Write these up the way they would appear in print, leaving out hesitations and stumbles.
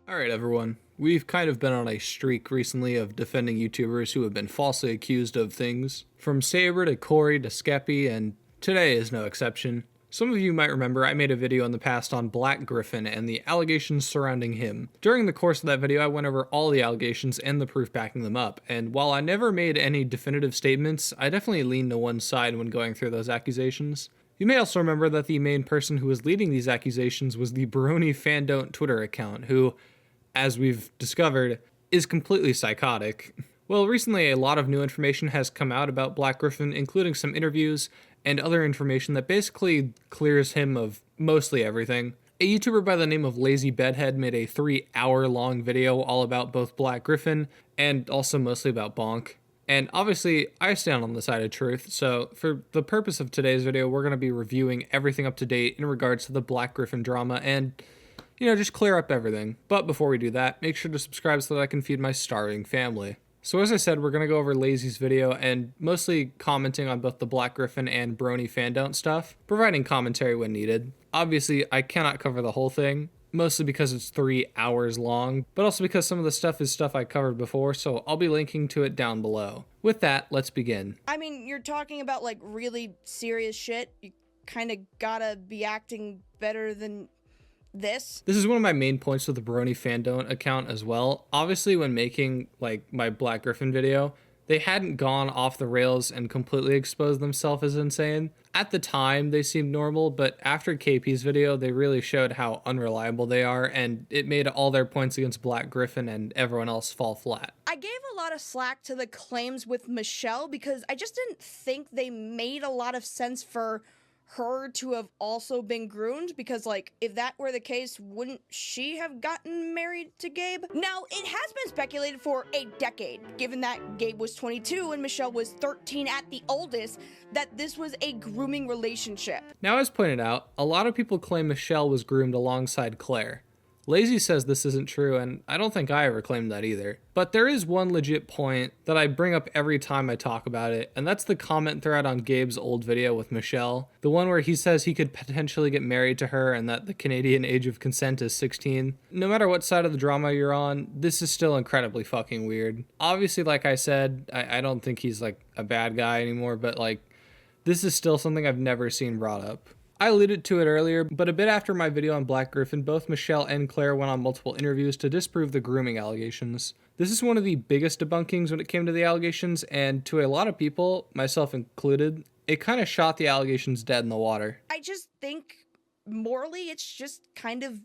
Alright everyone, we've kind of been on a streak recently of defending YouTubers who have been falsely accused of things. From Saber to Corey to Skeppy, and today is no exception. Some of you might remember I made a video in the past on Gryph0n and the allegations surrounding him. During the course of that video I went over all the allegations and the proof backing them up, and while I never made any definitive statements, I definitely leaned to one side when going through those accusations. You may also remember that the main person who was leading these accusations was the Gryph0n Twitter account, who, as we've discovered, is completely psychotic. Well, recently a lot of new information has come out about Gryph0n, including some interviews and other information that basically clears him of mostly everything. A YouTuber by the name of BedHead made a 3-hour-long video all about both Gryph0n and also mostly about Bonk. And obviously, I stand on the side of truth, so for the purpose of today's video, we're going to be reviewing everything up to date in regards to the Gryph0n drama and, just clear up everything. But before we do that, make sure to subscribe so that I can feed my starving family. So as I said, we're going to go over Lazy's video and mostly commenting on both the Gryph0n and Brony fandom stuff, providing commentary when needed. Obviously, I cannot cover the whole thing, mostly because it's 3 hours long, but also because some of the stuff is stuff I covered before, so I'll be linking to it down below. With that, let's begin. I mean, you're talking about like really serious shit. You kind of gotta be acting better than this. This is one of my main points with the Brony fandom account as well. Obviously, when making like my Gryph0n video, they hadn't gone off the rails and completely exposed themselves as insane. At the time, they seemed normal, but after KP's video, they really showed how unreliable they are, and it made all their points against Gryph0n and everyone else fall flat. I gave a lot of slack to the claims with Michelle because I just didn't think they made a lot of sense for her to have also been groomed, because like if that were the case, wouldn't she have gotten married to Gabe? Now it has been speculated for a decade, given that Gabe was 22 and Michelle was 13 at the oldest, that this was a grooming relationship. Now, as pointed out, a lot of people claim Michelle was groomed alongside Claire. Lazy says this isn't true, and I don't think I ever claimed that either. But there is one legit point that I bring up every time I talk about it, and that's the comment thread on Gabe's old video with Michelle. The one where he says he could potentially get married to her and that the Canadian age of consent is 16. No matter what side of the drama you're on, this is still incredibly fucking weird. Obviously, like I said, I don't think he's like a bad guy anymore, but like, this is still something I've never seen brought up. I alluded to it earlier, but a bit after my video on Gryph0n, both Michelle and Claire went on multiple interviews to disprove the grooming allegations. This is one of the biggest debunkings when it came to the allegations, and to a lot of people, myself included, it kind of shot the allegations dead in the water. I just think morally it's just kind of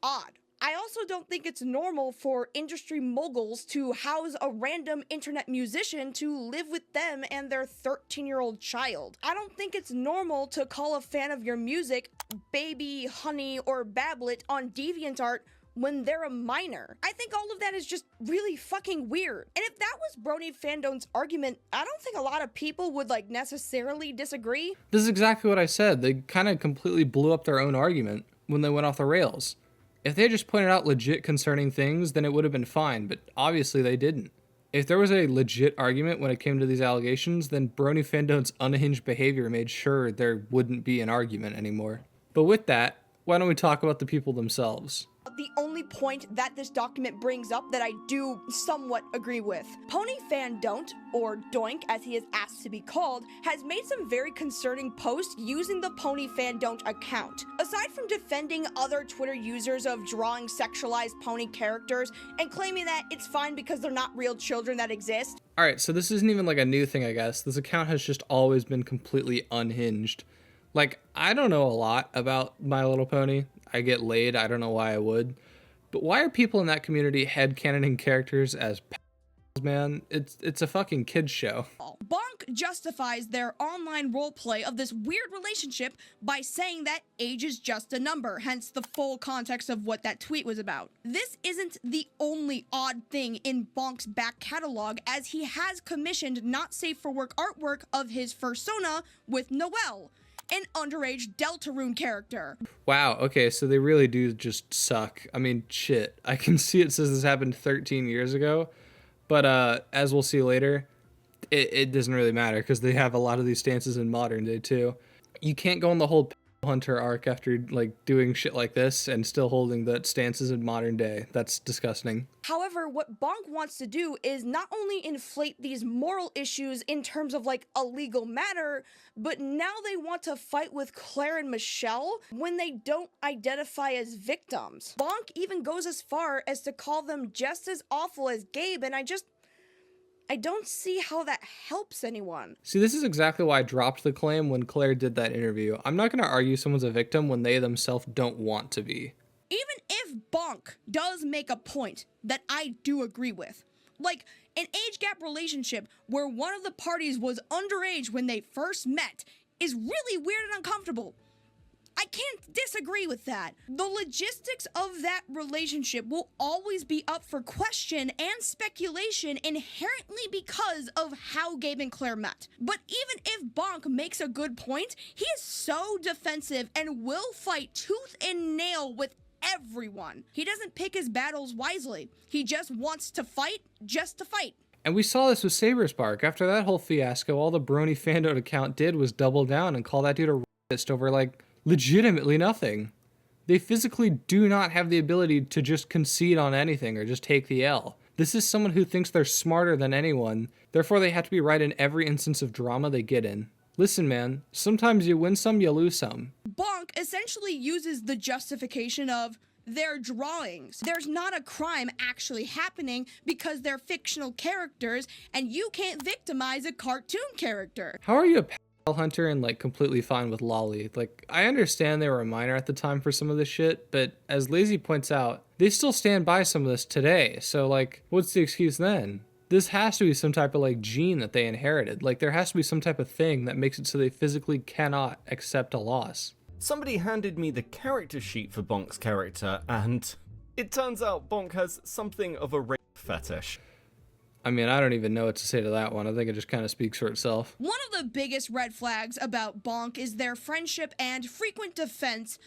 odd. I also don't think it's normal for industry moguls to house a random internet musician to live with them and their 13-year-old child. I don't think it's normal to call a fan of your music baby, honey, or bablet on DeviantArt when they're a minor. I think all of that is just really fucking weird. And if that was Brony fandom's argument, I don't think a lot of people would like necessarily disagree. This is exactly what I said. They kind of completely blew up their own argument when they went off the rails. If they just pointed out legit concerning things, then it would have been fine, but obviously they didn't. If there was a legit argument when it came to these allegations, then Brony fandom's unhinged behavior made sure there wouldn't be an argument anymore. But with that, why don't we talk about the people themselves? The only point that this document brings up that I do somewhat agree with. Pony Fan Don't, or Doink as he is asked to be called, has made some very concerning posts using the Pony Fan Don't account. Aside from defending other Twitter users of drawing sexualized pony characters and claiming that it's fine because they're not real children that exist. Alright, so this isn't even like a new thing, I guess. This account has just always been completely unhinged. Like, I don't know a lot about My Little Pony. I get laid, I don't know why I would. But why are people in that community headcanoning characters as pals, man? It's a fucking kid's show. Bonk justifies their online roleplay of this weird relationship by saying that age is just a number, hence the full context of what that tweet was about. This isn't the only odd thing in Bonk's back catalog, as he has commissioned not safe for work artwork of his fursona with Noelle, an underage Deltarune character. Wow, okay, so they really do just suck. I mean, shit. I can see it says this happened 13 years ago, but as we'll see later, it doesn't really matter because they have a lot of these stances in modern day too. You can't go on the whole Hunter arc after like doing shit like this and still holding the stances in modern day. That's disgusting. However, what Bonk wants to do is not only inflate these moral issues in terms of like a legal matter, but now they want to fight with Claire and Michelle when they don't identify as victims. Bonk even goes as far as to call them just as awful as Gabe, and I don't see how that helps anyone. See, this is exactly why I dropped the claim when Claire did that interview. I'm not going to argue someone's a victim when they themselves don't want to be. Even if Bonk does make a point that I do agree with, like an age gap relationship where one of the parties was underage when they first met is really weird and uncomfortable. I can't disagree with that. The logistics of that relationship will always be up for question and speculation inherently because of how Gabe and Claire met. But even if Bonk makes a good point, he is so defensive and will fight tooth and nail with everyone. He doesn't pick his battles wisely. He just wants to fight just to fight. And we saw this with Saber Spark. After that whole fiasco, all the Brony Fandom account did was double down and call that dude a racist over like legitimately nothing. They physically do not have the ability to just concede on anything or just take the L. This is someone who thinks they're smarter than anyone, therefore they have to be right in every instance of drama they get in. Listen, man, sometimes you win some, you lose some. Bonk essentially uses the justification of their drawings. There's not a crime actually happening because they're fictional characters and you can't victimize a cartoon character. How are you a Hunter and like completely fine with Lolly? Like, I understand they were a minor at the time for some of this shit, but as Lazy points out, they still stand by some of this today. So like, what's the excuse then? This has to be some type of like gene that they inherited. Like there has to be some type of thing that makes it so they physically cannot accept a loss. Somebody handed me the character sheet for Bonk's character, and it turns out Bonk has something of a rape fetish. I mean, I don't even know what to say to that one. I think it just kind of speaks for itself. One of the biggest red flags about Bonk is their friendship and frequent defense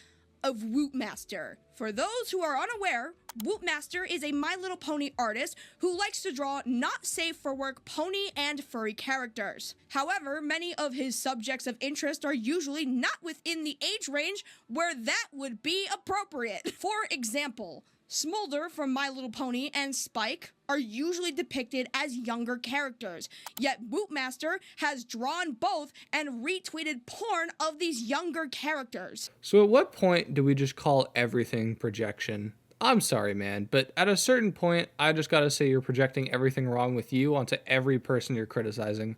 of Wootmaster. For those who are unaware, Wootmaster is a My Little Pony artist who likes to draw not safe for work pony and furry characters. However, many of his subjects of interest are usually not within the age range where that would be appropriate. For example, Smolder from My Little Pony and Spike are usually depicted as younger characters, yet Wootmaster has drawn both and retweeted porn of these younger characters. So at what point do we just call everything projection? I'm sorry, man, but at a certain point, I just gotta say you're projecting everything wrong with you onto every person you're criticizing.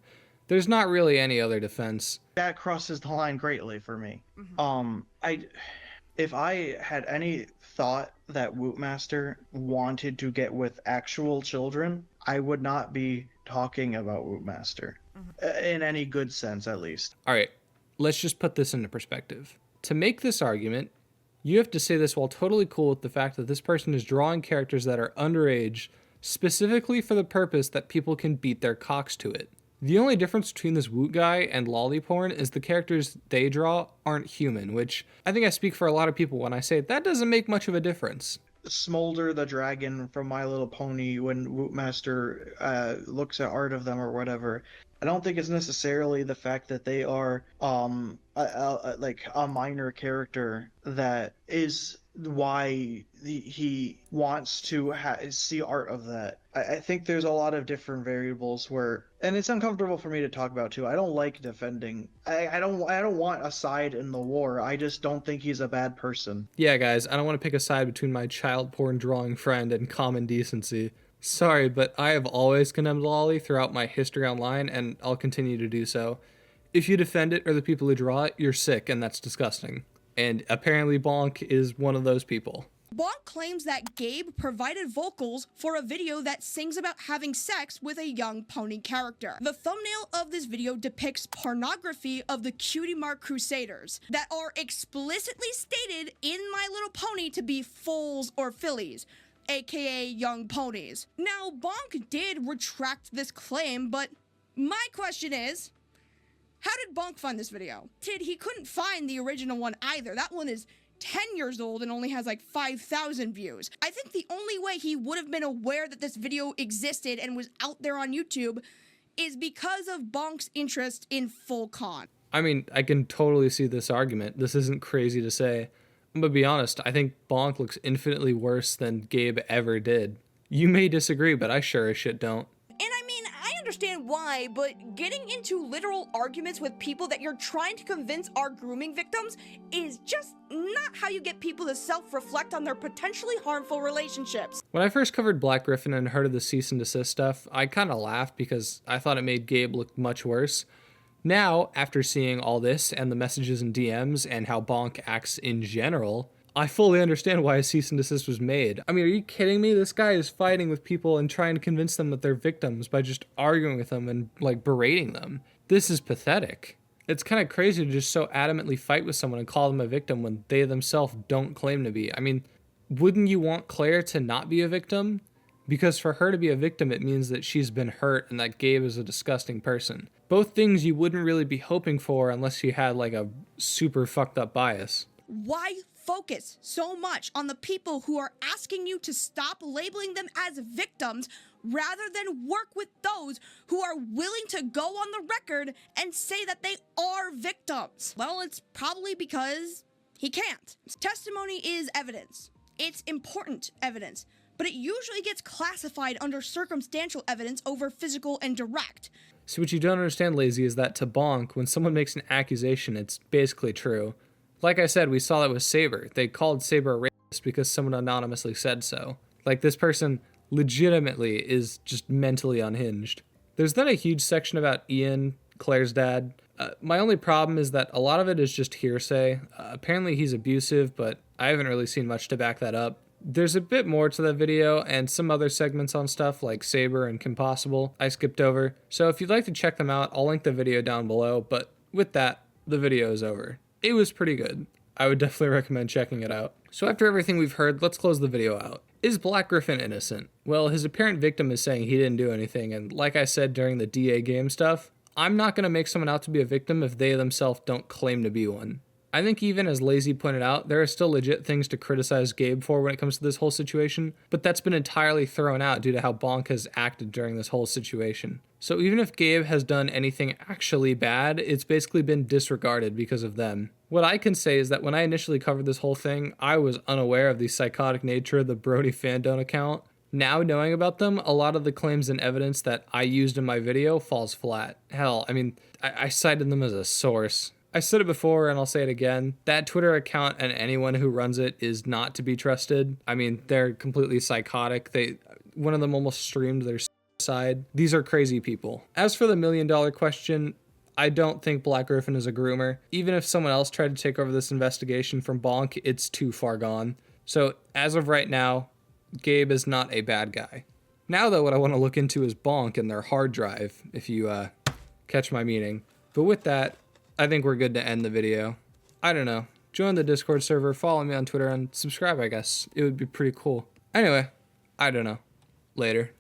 There's not really any other defense. That crosses the line greatly for me. If I had any thought that Wootmaster wanted to get with actual children, I would not be talking about Wootmaster. In any good sense, at least. All right, let's just put this into perspective. To make this argument, you have to say this while totally cool with the fact that this person is drawing characters that are underage, specifically for the purpose that people can beat their cocks to it. The only difference between this Woot guy and lolly porn is the characters they draw aren't human, which I think I speak for a lot of people when I say that doesn't make much of a difference. Smolder the dragon from My Little Pony, when Wootmaster looks at art of them or whatever, I don't think it's necessarily the fact that they are like a minor character that is why he wants to see art of that. I think there's a lot of different variables where, and it's uncomfortable for me to talk about too. I don't like defending. I don't want a side in the war. I just don't think he's a bad person. Yeah, guys, I don't want to pick a side between my child porn drawing friend and common decency. Sorry, but I have always condemned lolly throughout my history online, and I'll continue to do so. If you defend it or the people who draw it, you're sick, and that's disgusting. And apparently Bonk is one of those people. Bonk claims that Gabe provided vocals for a video that sings about having sex with a young pony character. The thumbnail of this video depicts pornography of the Cutie Mark Crusaders that are explicitly stated in My Little Pony to be foals or fillies, aka young ponies. Now, Bonk did retract this claim, but my question is, how did Bonk find this video? He couldn't find the original one either. That one is 10 years old and only has like 5,000 views. I think the only way he would have been aware that this video existed and was out there on YouTube is because of Bonk's interest in full con. I mean, I can totally see this argument. This isn't crazy to say. I'm gonna be honest, I think Bonk looks infinitely worse than Gabe ever did. You may disagree, but I sure as shit don't. And I mean, I understand why, but getting into literal arguments with people that you're trying to convince are grooming victims is just not how you get people to self-reflect on their potentially harmful relationships. When I first covered Black Gryph0n and heard of the cease and desist stuff, I kinda laughed because I thought it made Gabe look much worse. Now, after seeing all this and the messages and DMs and how Bonk acts in general, I fully understand why a cease and desist was made. I mean, are you kidding me? This guy is fighting with people and trying to convince them that they're victims by just arguing with them and, like, berating them. This is pathetic. It's kind of crazy to just so adamantly fight with someone and call them a victim when they themselves don't claim to be. I mean, wouldn't you want Claire to not be a victim? Because for her to be a victim, it means that she's been hurt and that Gabe is a disgusting person. Both things you wouldn't really be hoping for unless you had, like, a super fucked up bias. Why focus so much on the people who are asking you to stop labeling them as victims rather than work with those who are willing to go on the record and say that they are victims? Well, it's probably because he can't. Testimony is evidence. It's important evidence, but it usually gets classified under circumstantial evidence over physical and direct. See, what you don't understand, Lazy, is that to Bonk, when someone makes an accusation, it's basically true. Like I said, we saw that with Saber. They called Saber a racist because someone anonymously said so. Like, this person legitimately is just mentally unhinged. There's then a huge section about Ian, Claire's dad. My only problem is that a lot of it is just hearsay. Apparently he's abusive, but I haven't really seen much to back that up. There's a bit more to the video and some other segments on stuff like Saber and Kim Possible I skipped over. So if you'd like to check them out, I'll link the video down below. But with that, the video is over. It was pretty good. I would definitely recommend checking it out. So after everything we've heard, let's close the video out. Is Black Gryph0n innocent? Well, his apparent victim is saying he didn't do anything, and like I said during the DA game stuff, I'm not going to make someone out to be a victim if they themselves don't claim to be one. I think even as Lazy pointed out, there are still legit things to criticize Gabe for when it comes to this whole situation, but that's been entirely thrown out due to how Bonk has acted during this whole situation. So even if Gabe has done anything actually bad, it's basically been disregarded because of them. What I can say is that when I initially covered this whole thing, I was unaware of the psychotic nature of the Brody Fandom account. Now knowing about them, a lot of the claims and evidence that I used in my video falls flat. Hell, I mean, I cited them as a source. I said it before and I'll say it again. That Twitter account and anyone who runs it is not to be trusted. I mean, they're completely psychotic. One of them almost streamed their side. These are crazy people. As for the $1 million question, I don't think Black Gryph0n is a groomer. Even if someone else tried to take over this investigation from Bonk, it's too far gone. So as of right now, Gabe is not a bad guy. Now though, what I want to look into is Bonk and their hard drive, if you catch my meaning. But with that, I think we're good to end the video. I don't know. Join the Discord server, follow me on Twitter, and subscribe, I guess. It would be pretty cool. Anyway, I don't know. Later.